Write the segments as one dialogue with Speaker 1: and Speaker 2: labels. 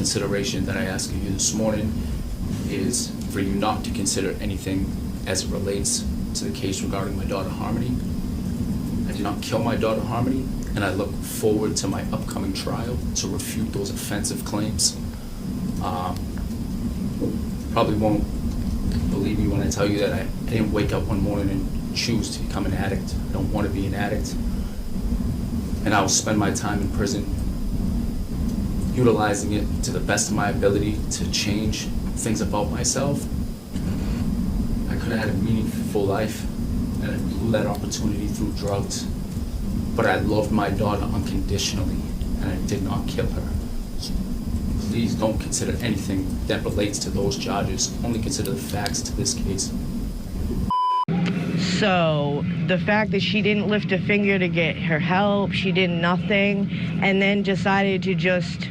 Speaker 1: consideration that I ask of you this morning is for you not to consider anything as it relates to the case regarding my daughter Harmony. I did not kill my daughter Harmony, and I look forward to my upcoming trial to refute those offensive claims. Probably won't believe me when I tell you that I didn't wake up one morning and choose to become an addict. I don't want to be an addict. And I will spend my time in prison utilizing it to the best of my ability to change things about myself. I could have had a meaningful life, and I blew that opportunity through drugs. But I loved my daughter unconditionally, and I did not kill her. Please don't consider anything that relates to those charges. Only consider the facts to this case.
Speaker 2: So the fact that she didn't lift a finger to get her help, she did nothing, and then decided to just,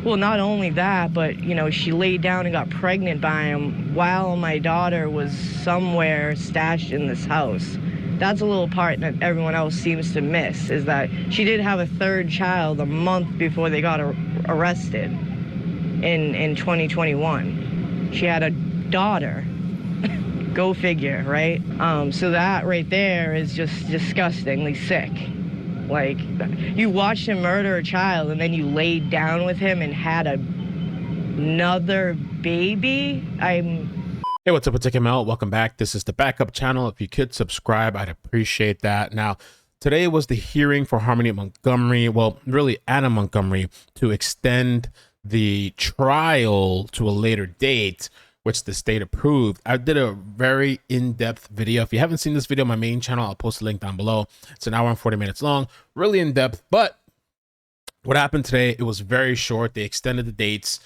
Speaker 2: well, not only that, but, you know, she laid down and got pregnant by him while my daughter was somewhere stashed in this house. That's a little part that everyone else seems to miss, is that she did have a third child a month before they got arrested in 2021. She had a daughter. Go figure, right? So that right there is just disgustingly sick. Like, you watched him murder a child and then you laid down with him and had another baby?
Speaker 3: Hey, what's up, iCkEdMeL? Welcome back. This is the backup channel. If you could subscribe, I'd appreciate that. Now, today was the hearing for Harmony Montgomery, well, really Adam Montgomery, to extend the trial to a later date, which the state approved. I did a very in-depth video. If you haven't seen this video on my main channel, I'll post a link down below. It's an hour and 40 minutes long, really in-depth. But what happened today, it was very short. They extended the dates.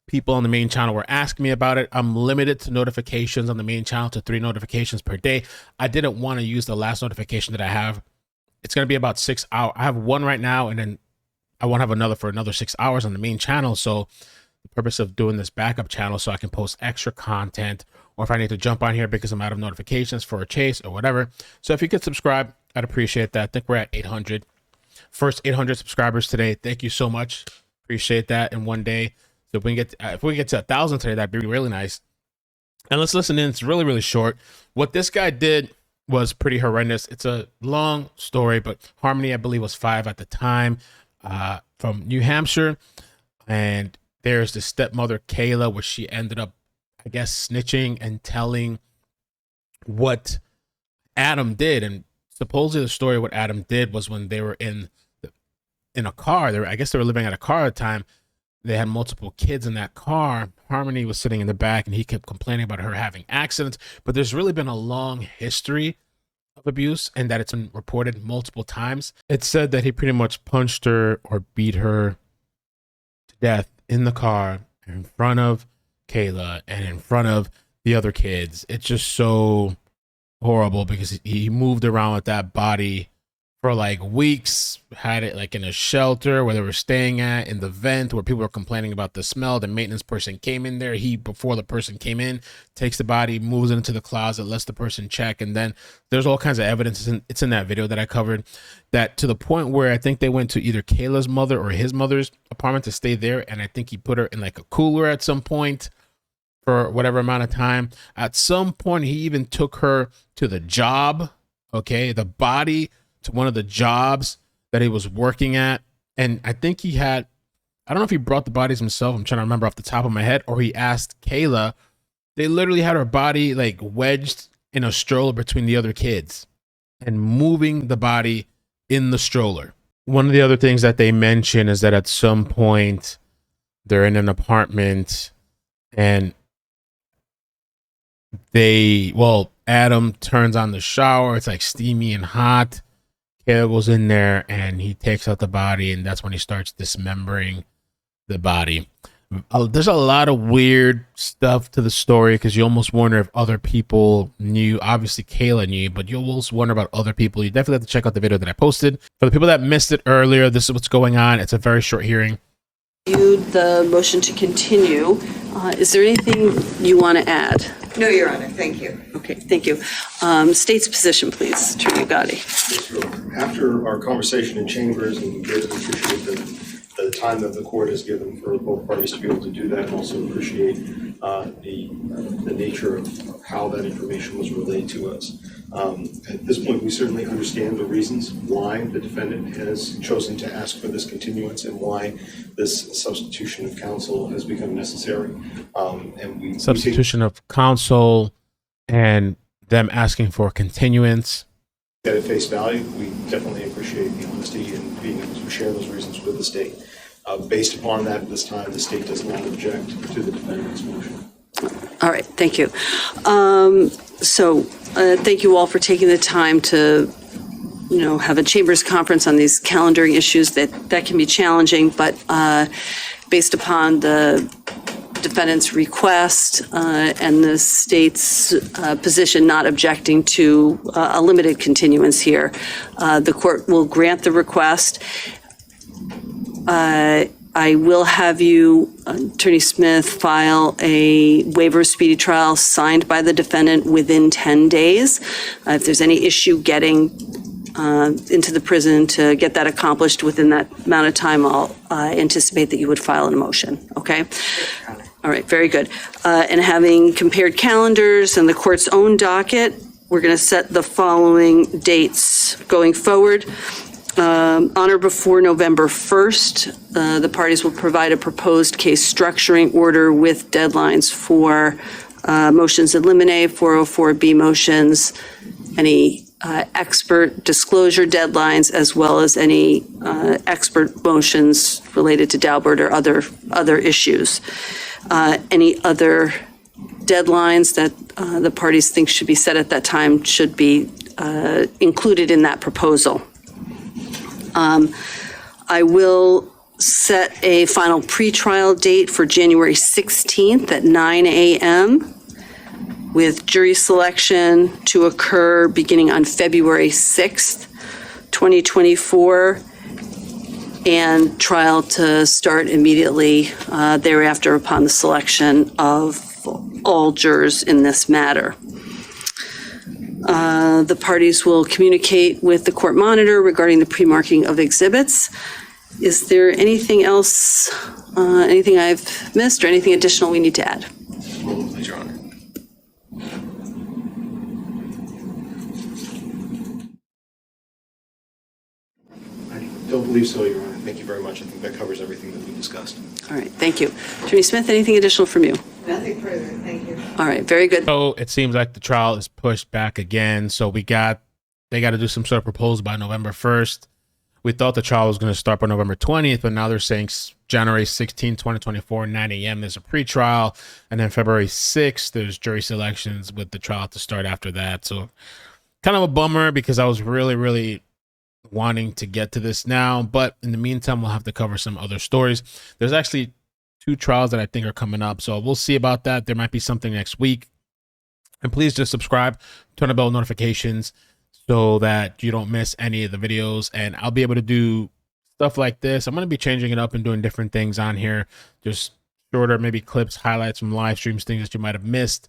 Speaker 3: People on the main channel were asking me about it. I'm limited to notifications on the main channel to 3 notifications per day. I didn't want to use the last notification that I have. It's going to be about 6 hours. I have one right now, and then I won't have another for another 6 hours on the main channel. So the purpose of doing this backup channel so I can post extra content, or if I need to jump on here because I'm out of notifications for a chase or whatever. So if you could subscribe, I'd appreciate that. I think we're at 800. First 800 subscribers today. Thank you so much. Appreciate that in one day. So if we get to 1,000 today, that'd be really nice. And let's listen in. It's really, really short. What this guy did was pretty horrendous. It's a long story, but Harmony, I believe, was 5 at the time, from New Hampshire. And there's the stepmother, Kayla, where she ended up, I guess, snitching and telling what Adam did. And supposedly the story of what Adam did was when they were in a car. I guess they were living at a car at the time. They had multiple kids in that car. Harmony was sitting in the back, and he kept complaining about her having accidents. But there's really been a long history of abuse, and that it's been reported multiple times. It said that he pretty much punched her or beat her to death in the car in front of Kayla and in front of the other kids. It's just so horrible because he moved around with that body for like weeks, had it like in a shelter where they were staying at, in the vent where people were complaining about the smell. The maintenance person came in there. Before the person came in, takes the body, moves it into the closet, lets the person check. And then there's all kinds of evidence. It's in that video that I covered, that to the point where I think they went to either Kayla's mother or his mother's apartment to stay there. And I think he put her in like a cooler at some point for whatever amount of time. At some point, he even took her to the job, the body, to one of the jobs that he was working at. And I think he had, I don't know if he brought the bodies himself, I'm trying to remember off the top of my head, or he asked Kayla. They literally had her body like wedged in a stroller between the other kids and moving the body in the stroller. One of the other things that they mention is that at some point they're in an apartment and Adam turns on the shower. It's like steamy and hot. Kayla goes in there and he takes out the body, and that's when he starts dismembering the body. There's a lot of weird stuff to the story because you almost wonder if other people knew. Obviously, Kayla knew, but you almost wonder about other people. You definitely have to check out the video that I posted. For the people that missed it earlier, this is what's going on. It's a very short hearing.
Speaker 4: The motion to continue. Is there anything you want to add?
Speaker 5: No, Your Honor. Thank you.
Speaker 4: Okay, thank you. State's position, please, Attorney Gotti.
Speaker 6: After our conversation in chambers, and we greatly appreciate
Speaker 5: the time that the court has given for both parties to be able to do that, and also appreciate the nature of how that information was relayed to us. At this point, we certainly understand the reasons why the defendant has chosen to ask for this continuance and why this substitution of counsel has become necessary.
Speaker 3: Substitution of counsel and them asking for continuance.
Speaker 5: At face value, we definitely appreciate the honesty and being able to share those reasons with the state. Based upon that, at this time, the state does not object to the defendant's motion.
Speaker 4: All right, thank you. Thank you all for taking the time to, have a chambers conference on these calendaring issues that can be challenging, but based upon the defendant's request and the state's position not objecting to a limited continuance here, the court will grant the request. I will have you, Attorney Smith, file a waiver of speedy trial signed by the defendant within 10 days. If there's any issue getting into the prison to get that accomplished within that amount of time, I'll anticipate that you would file a motion, okay? All right, very good. And having compared calendars and the court's own docket, we're going to set the following dates going forward. On or before November 1st, the parties will provide a proposed case structuring order with deadlines for motions in limine, 404B motions, any expert disclosure deadlines, as well as any expert motions related to Daubert or other issues. Any other deadlines that the parties think should be set at that time should be included in that proposal. I will set a final pretrial date for January 16th at 9 a.m. with jury selection to occur beginning on February 6th, 2024, and trial to start immediately thereafter upon the selection of all jurors in this matter. The parties will communicate with the court monitor regarding the pre-marking of exhibits. Is there anything else, anything I've missed or anything additional we need to add?
Speaker 5: Please, Your Honor. I don't believe so, Your Honor. Thank you very much. I think that covers everything that we discussed.
Speaker 4: All right, thank you. Attorney Smith, anything additional from you?
Speaker 2: Nothing further, thank you.
Speaker 4: All right, very good.
Speaker 3: So it seems like the trial is pushed back again. So they got to do some sort of proposal by November 1st. We thought the trial was going to start by November 20th, but now they're saying January 16, 2024, 9 a.m. There's a pretrial. And then February 6th, there's jury selections with the trial to start after that. So kind of a bummer because I was really, really wanting to get to this now. But in the meantime, we'll have to cover some other stories. There's actually 2 trials that I think are coming up. So we'll see about that. There might be something next week. And please just subscribe, turn on bell notifications so that you don't miss any of the videos. And I'll be able to do stuff like this. I'm going to be changing it up and doing different things on here. Just shorter, maybe clips, highlights from live streams, things that you might have missed.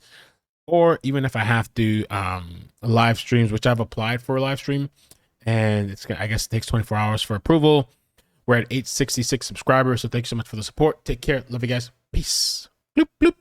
Speaker 3: Or even if I have to live streams, which I've applied for a live stream. And I guess it takes 24 hours for approval. We're at 866 subscribers. So thanks so much for the support. Take care. Love you guys. Peace. Bloop, bloop.